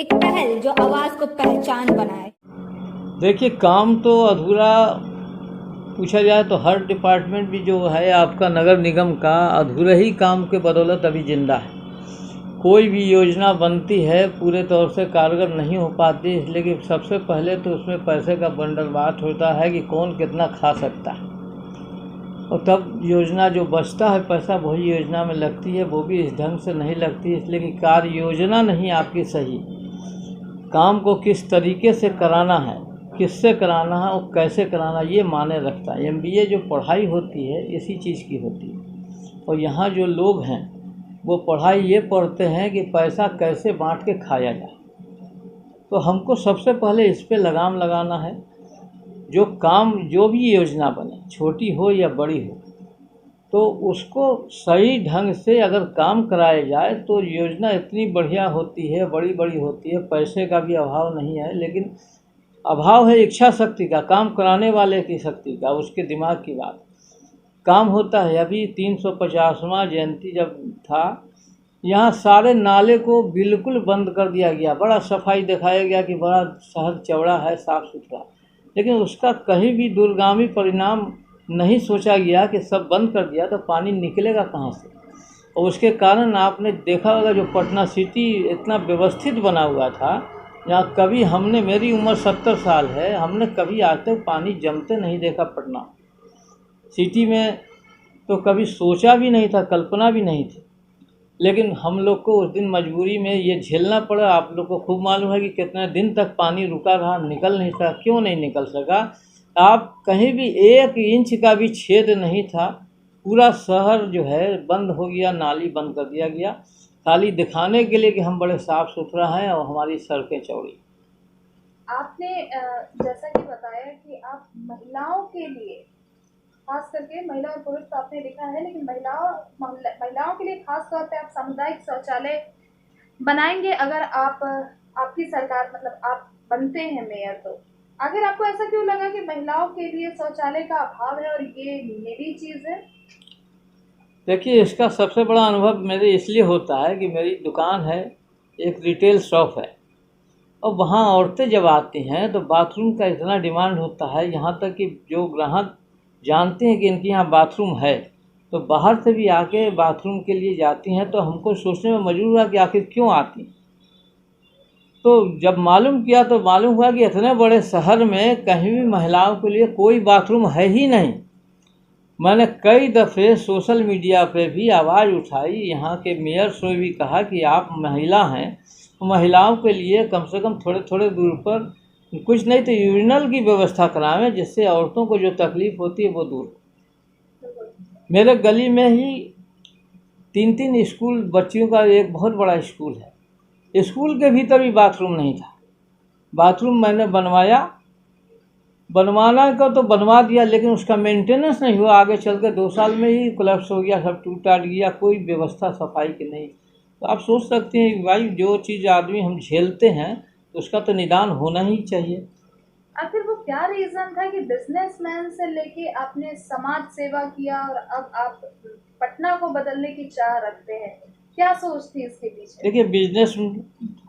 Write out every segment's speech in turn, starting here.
एक पहल जो आवाज को पहचान बनाए। देखिए, काम तो अधूरा पूछा जाए तो हर डिपार्टमेंट भी जो है आपका नगर निगम का अधूरे ही काम के बदौलत अभी जिंदा है। कोई भी योजना बनती है पूरे तौर से कारगर नहीं हो पाती, इसलिए कि सबसे पहले तो उसमें पैसे का बंदरबाट होता है कि कौन कितना खा सकता है, और तब योजना जो बचता है पैसा वही योजना में लगती है, वो भी इस ढंग से नहीं लगती, इसलिए कि कार्य योजना नहीं आपकी सही। काम को किस तरीके से कराना है, किससे कराना है और कैसे कराना, ये माने रखता है। एमबीए जो पढ़ाई होती है इसी चीज़ की होती है, और यहाँ जो लोग हैं वो पढ़ाई ये पढ़ते हैं कि पैसा कैसे बांट के खाया जाए। तो हमको सबसे पहले इस पे लगाम लगाना है। जो काम, जो भी योजना बने, छोटी हो या बड़ी हो, तो उसको सही ढंग से अगर काम कराया जाए तो योजना इतनी बढ़िया होती है, बड़ी बड़ी होती है। पैसे का भी अभाव नहीं है, लेकिन अभाव है इच्छा शक्ति का, काम कराने वाले की शक्ति का, उसके दिमाग की बात। काम होता है। अभी 350वां जयंती जब था, यहाँ सारे नाले को बिल्कुल बंद कर दिया गया। बड़ा सफाई दिखाया गया कि बड़ा शहर चौड़ा है, साफ़ सुथरा, लेकिन उसका कहीं भी दूरगामी परिणाम नहीं सोचा गया कि सब बंद कर दिया तो पानी निकलेगा कहाँ से। और उसके कारण आपने देखा होगा जो पटना सिटी इतना व्यवस्थित बना हुआ था, जहाँ कभी हमने, मेरी उम्र 70 साल है, हमने कभी आज तक पानी जमते नहीं देखा पटना सिटी में, तो कभी सोचा भी नहीं था, कल्पना भी नहीं थी। लेकिन हम लोग को उस दिन मजबूरी में ये झेलना पड़ा। आप लोग को खूब मालूम है कि कितने दिन तक पानी रुका रहा, निकल नहीं सका। क्यों नहीं निकल सका? आप कहीं भी 1 इंच का भी छेद नहीं था। पूरा शहर जो है बंद हो गया, नाली बंद कर दिया गया, खाली दिखाने के लिए कि हम बड़े साफ़ सुथरा हैं और हमारी सड़कें चौड़ी। आपने जैसा कि बताया कि आप महिलाओं के लिए, खास करके महिला और पुरुष तो आपने लिखा है, लेकिन महिलाओं के लिए खास तौर पे आप सामुदायिक शौचालय बनाएंगे अगर आपकी सरकार, मतलब आप बनते हैं मेयर, तो आखिर आपको ऐसा क्यों लगा कि महिलाओं के लिए शौचालय का अभाव है और ये मेरी चीज़ है? देखिए, इसका सबसे बड़ा अनुभव मेरे इसलिए होता है कि मेरी दुकान है, एक रिटेल शॉप है, और वहाँ औरतें जब आती हैं तो बाथरूम का इतना डिमांड होता है, यहाँ तक कि जो ग्राहक जानते हैं कि इनके यहाँ बाथरूम है तो बाहर से भी आके बाथरूम के लिए जाती हैं। तो हमको सोचने में मजबूर हुआ कि आखिर क्यों आती। तो जब मालूम किया तो मालूम हुआ कि इतने बड़े शहर में कहीं भी महिलाओं के लिए कोई बाथरूम है ही नहीं। मैंने कई दफ़े सोशल मीडिया पे भी आवाज़ उठाई, यहाँ के मेयर से भी कहा कि आप महिला हैं, महिलाओं के लिए कम से कम थोड़े थोड़े दूर पर कुछ नहीं तो यूरिनल की व्यवस्था करावें, जिससे औरतों को जो तकलीफ़ होती है वो दूर हो। मेरे गली में ही 3-3 स्कूल बच्चियों का एक बहुत बड़ा स्कूल है, स्कूल के भीतर भी बाथरूम नहीं था। बाथरूम मैंने बनवाना का तो बनवा दिया, लेकिन उसका मेंटेनेंस नहीं हुआ। आगे चल के 2 साल में ही कोलैप्स हो गया, सब टूट टाट गया, कोई व्यवस्था सफाई की नहीं। तो आप सोच सकते हैं कि भाई जो चीज़ आदमी हम झेलते हैं तो उसका तो निदान होना ही चाहिए। आखिर वो क्या रीजन था कि बिजनेसमैन से लेके आपने समाज सेवा किया और अब आप पटना को बदलने की चाह रखते हैं? क्या सोच थी इसके पीछे? देखिए, बिजनेस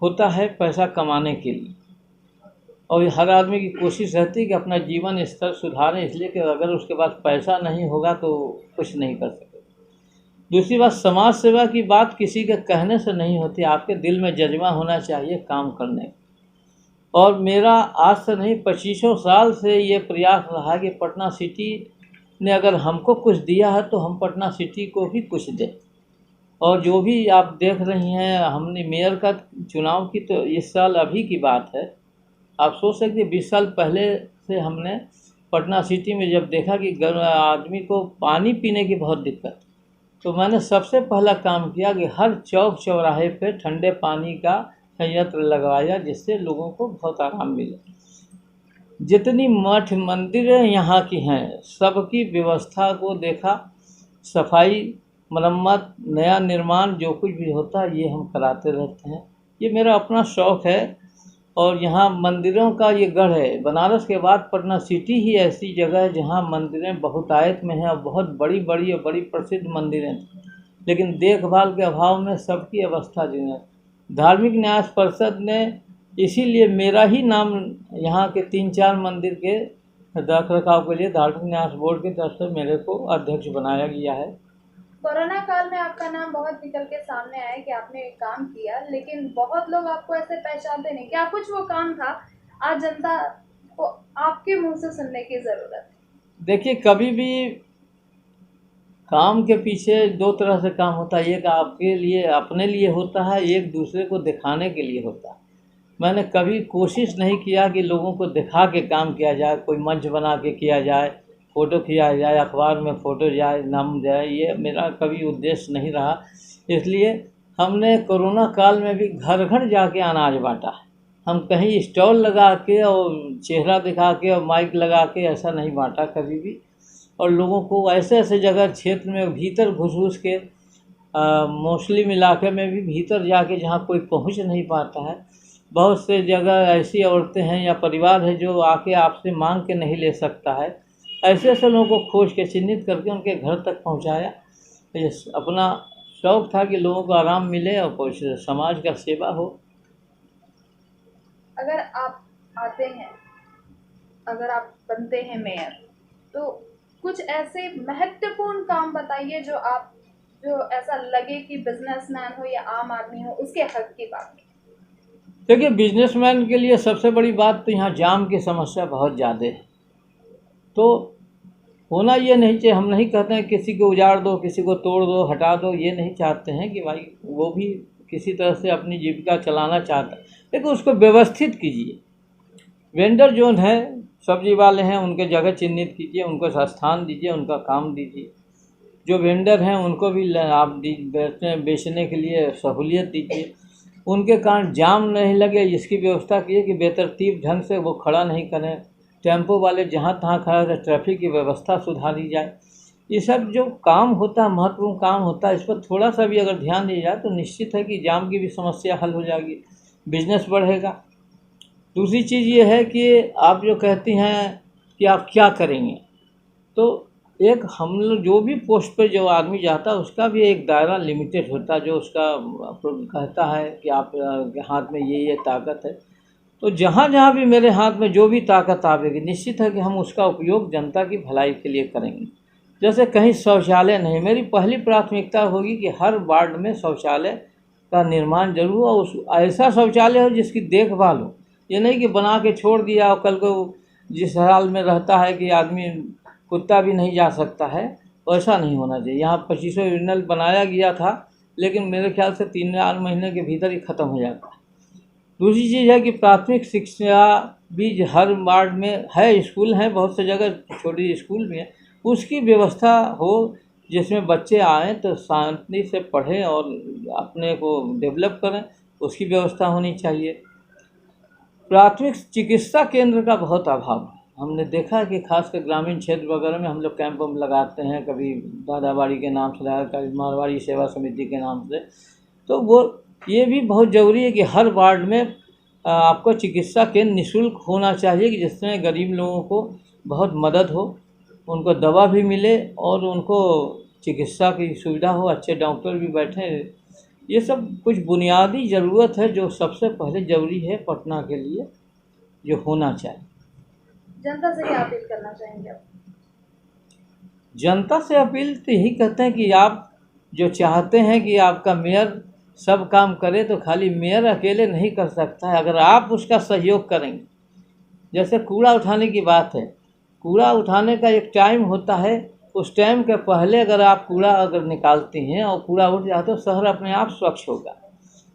होता है पैसा कमाने के लिए, और हर आदमी की कोशिश रहती है कि अपना जीवन स्तर सुधारें, इसलिए कि अगर उसके पास पैसा नहीं होगा तो कुछ नहीं कर सके। दूसरी बात, समाज सेवा की बात किसी के कहने से नहीं होती, आपके दिल में जज्बा होना चाहिए काम करने का। और मेरा आज से नहीं 25 साल से ये प्रयास रहा कि पटना सिटी ने अगर हमको कुछ दिया है तो हम पटना सिटी को भी कुछ दें। और जो भी आप देख रही हैं, हमने मेयर का चुनाव की तो इस साल अभी की बात है, आप सोच सकते हैं 20 साल पहले से हमने पटना सिटी में जब देखा कि आदमी को पानी पीने की बहुत दिक्कत, तो मैंने सबसे पहला काम किया कि हर चौक चौराहे पे ठंडे पानी का संयंत्र लगवाया, जिससे लोगों को बहुत आराम मिले। जितनी मठ मंदिरें यहाँ की हैं सबकी व्यवस्था को देखा, सफाई, मरम्मत, नया निर्माण जो कुछ भी होता है ये हम कराते रहते हैं। ये मेरा अपना शौक़ है। और यहाँ मंदिरों का ये गढ़ है। बनारस के बाद पटना सिटी ही ऐसी जगह है जहाँ मंदिरें बहुतायत में हैं और बहुत बड़ी बड़ी और बड़ी प्रसिद्ध मंदिरें हैं, लेकिन देखभाल के अभाव में सबकी अवस्था जो है। धार्मिक न्यास परिषद ने इसीलिए मेरा ही नाम यहाँ के 3-4 मंदिर के रख रखाव के लिए धार्मिक न्यास बोर्ड की तरफ से मेरे को अध्यक्ष बनाया गया है। कोरोना काल में आपका नाम बहुत निकल के सामने आया कि आपने एक काम किया, लेकिन बहुत लोग आपको ऐसे पहचानते नहीं। क्या कुछ वो काम था, आज जनता को आपके मुंह से सुनने की जरूरत है। देखिए, कभी भी काम के पीछे 2 तरह से काम होता है। एक आपके लिए, अपने लिए होता है, एक दूसरे को दिखाने के लिए होता है। मैंने कभी कोशिश नहीं किया कि लोगों को दिखा के काम किया जाए, कोई मंच बना के किया जाए, फ़ोटो खिंचाया जाए, अखबार में फ़ोटो जाए, नाम जाए, ये मेरा कभी उद्देश्य नहीं रहा। इसलिए हमने कोरोना काल में भी घर घर जाके अनाज बांटा। हम कहीं स्टॉल लगा के और चेहरा दिखा के और माइक लगा के ऐसा नहीं बांटा कभी भी। और लोगों को ऐसे ऐसे जगह क्षेत्र में भीतर घुस के मुस्लिम इलाके में भी भीतर जाके जहाँ कोई पहुँच नहीं पाता है, बहुत से जगह ऐसी औरतें हैं या परिवार है जो आके आपसे मांग के नहीं ले सकता है, ऐसे ऐसे लोगों को खोज के चिन्हित करके उनके घर तक पहुँचाया। ये अपना शौक़ था कि लोगों को आराम मिले और कुछ समाज का सेवा हो। अगर आप आते हैं, अगर आप बनते हैं मेयर, तो कुछ ऐसे महत्वपूर्ण काम बताइए जो ऐसा लगे कि बिजनेसमैन हो या आम आदमी हो उसके हक की बात है। देखिए, बिजनेसमैन के लिए सबसे बड़ी बात तो यहाँ जाम की समस्या बहुत ज़्यादा है। तो होना ये नहीं चाहिए, हम नहीं कहते हैं किसी को उजाड़ दो, किसी को तोड़ दो, हटा दो, ये नहीं चाहते हैं कि भाई वो भी किसी तरह से अपनी जीविका चलाना चाहता है, लेकिन उसको व्यवस्थित कीजिए। वेंडर जोन है, सब्जी वाले हैं, उनके जगह चिन्हित कीजिए, उनको स्थान दीजिए, उनका काम दीजिए। जो वेंडर हैं उनको भी आप बेचने के लिए सहूलियत दीजिए। उनके कारण जाम नहीं लगे इसकी व्यवस्था कीजिए कि बेतरतीब ढंग से वो खड़ा नहीं करें। टेम्पो वाले जहाँ तहाँ खड़ा है, ट्रैफिक की व्यवस्था सुधारी जाए। ये सब जो काम होता है, महत्वपूर्ण काम होता है, इस पर थोड़ा सा भी अगर ध्यान दिया जाए तो निश्चित है कि जाम की भी समस्या हल हो जाएगी, बिजनेस बढ़ेगा। दूसरी चीज़ ये है कि आप जो कहती हैं कि आप क्या करेंगे, तो एक हम लोग जो भी पोस्ट पे जो आदमी जाता है उसका भी एक दायरा लिमिटेड होता है, जो उसका कहता है कि आप के हाथ में ये ताकत है। तो जहाँ जहाँ भी मेरे हाथ में जो भी ताकत आवेगी, निश्चित है कि हम उसका उपयोग जनता की भलाई के लिए करेंगे। जैसे कहीं शौचालय नहीं, मेरी पहली प्राथमिकता होगी कि हर वार्ड में शौचालय का निर्माण जरूर हो, उस ऐसा शौचालय हो जिसकी देखभाल हो। ये नहीं कि बना के छोड़ दिया और कल को जिस हाल में रहता है कि आदमी कुत्ता भी नहीं जा सकता है, वैसा नहीं होना चाहिए। यहाँ 2500 यूरिनल बनाया गया था, लेकिन मेरे ख्याल से 3-4 महीने के भीतर ही ख़त्म हो जाता है। दूसरी चीज़ है कि प्राथमिक शिक्षा भी हर वार्ड में है, स्कूल हैं, बहुत से जगह छोटी स्कूल भी हैं, उसकी व्यवस्था हो जिसमें बच्चे आएँ तो शांति से पढ़ें और अपने को डेवलप करें, उसकी व्यवस्था होनी चाहिए। प्राथमिक चिकित्सा केंद्र का बहुत अभाव है। हमने देखा है कि खासकर ग्रामीण क्षेत्र वगैरह में हम लोग कैंप लगाते हैं, कभी दादाबाड़ी के नाम से लगाया, कभी मारवाड़ी सेवा समिति के नाम से। तो वो ये भी बहुत ज़रूरी है कि हर वार्ड में आपको चिकित्सा केंद्र निःशुल्क होना चाहिए कि जिसमें गरीब लोगों को बहुत मदद हो, उनको दवा भी मिले और उनको चिकित्सा की सुविधा हो, अच्छे डॉक्टर भी बैठें। ये सब कुछ बुनियादी ज़रूरत है जो सबसे पहले ज़रूरी है पटना के लिए, जो होना चाहिए। जनता से क्या अपील करना चाहेंगे आप? जनता से अपील तो यही कहते हैं कि आप जो चाहते हैं कि आपका मेयर सब काम करे, तो खाली मेयर अकेले नहीं कर सकता है। अगर आप उसका सहयोग करेंगे, जैसे कूड़ा उठाने की बात है, कूड़ा उठाने का एक टाइम होता है, उस टाइम के पहले अगर आप कूड़ा अगर निकालती हैं और कूड़ा उठ जाए तो शहर अपने आप स्वच्छ होगा।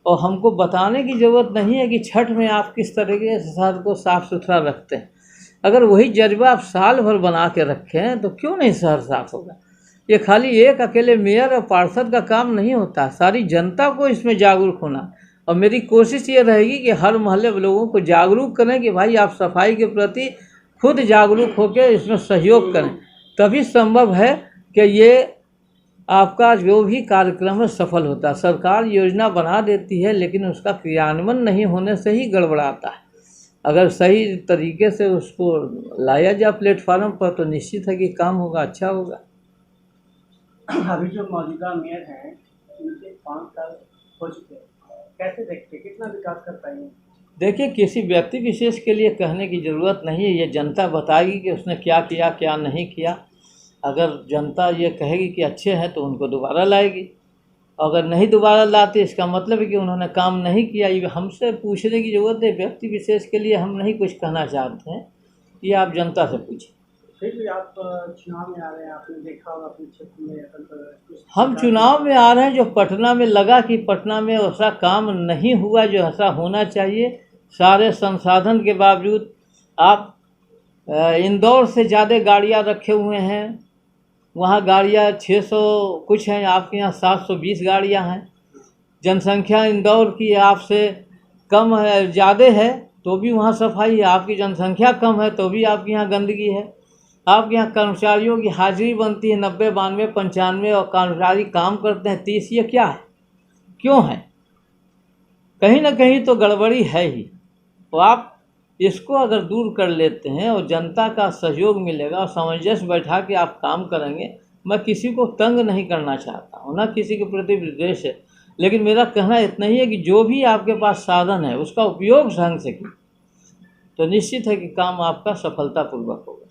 और हमको बताने की ज़रूरत नहीं है कि छठ में आप किस तरीके से शहर को साफ़ सुथरा रखते हैं। अगर वही जज्बा आप साल भर बना के रखें तो क्यों नहीं शहर साफ होगा। ये खाली एक अकेले मेयर और पार्षद का काम नहीं होता, सारी जनता को इसमें जागरूक होना। और मेरी कोशिश ये रहेगी कि हर मोहल्ले लोगों को जागरूक करें कि भाई आप सफाई के प्रति खुद जागरूक होकर इसमें सहयोग करें, तभी संभव है कि ये आपका जो भी कार्यक्रम है सफल होता है। सरकार योजना बना देती है लेकिन उसका क्रियान्वयन नहीं होने से ही गड़बड़ाता है। अगर सही तरीके से उसको लाया जाए प्लेटफार्म पर तो निश्चित है कि काम होगा, अच्छा होगा। अभी जो मौजूदा मेयर हैं उनके 5 साल हो चुके हैं, कैसे देखते हैं? के कितना विकास कर पाएंगे? देखिए, किसी व्यक्ति विशेष के लिए कहने की ज़रूरत नहीं है, ये जनता बताएगी कि उसने क्या किया क्या नहीं किया। अगर जनता ये कहेगी कि अच्छे हैं तो उनको दोबारा लाएगी, अगर नहीं दोबारा लाते इसका मतलब है कि उन्होंने काम नहीं किया। ये हमसे पूछने की ज़रूरत है, व्यक्ति विशेष के लिए हम नहीं कुछ कहना चाहते हैं, ये आप जनता से पूछें। फिर भी आप चुनाव में आ रहे हैं, आपने देखा होगा अपने क्षेत्र में हम चुनाव में आ रहे हैं, जो पटना में लगा कि पटना में ऐसा काम नहीं हुआ जो ऐसा होना चाहिए। सारे संसाधन के बावजूद आप इंदौर से ज़्यादा गाड़ियाँ रखे हुए हैं, वहाँ गाड़ियाँ 600 कुछ हैं, आपके यहाँ 720 गाड़ियाँ हैं। जनसंख्या इंदौर की आपसे कम है, ज़्यादा है तो भी वहाँ सफाई है। आपकी जनसंख्या कम है तो भी आपके यहाँ गंदगी है। आपके यहाँ कर्मचारियों की हाजिरी बनती है 90, 92, 95 और कर्मचारी काम करते हैं 30। ये क्या है, क्यों है? कहीं ना कहीं तो गड़बड़ी है ही। तो आप इसको अगर दूर कर लेते हैं और जनता का सहयोग मिलेगा और सामंजस्य बैठा के आप काम करेंगे, मैं किसी को तंग नहीं करना चाहता हूँ, ना किसी के प्रति विद्वेष है, लेकिन मेरा कहना इतना ही है कि जो भी आपके पास साधन है उसका उपयोग ढंग से कीजिए, तो निश्चित है कि काम आपका सफलतापूर्वक होगा।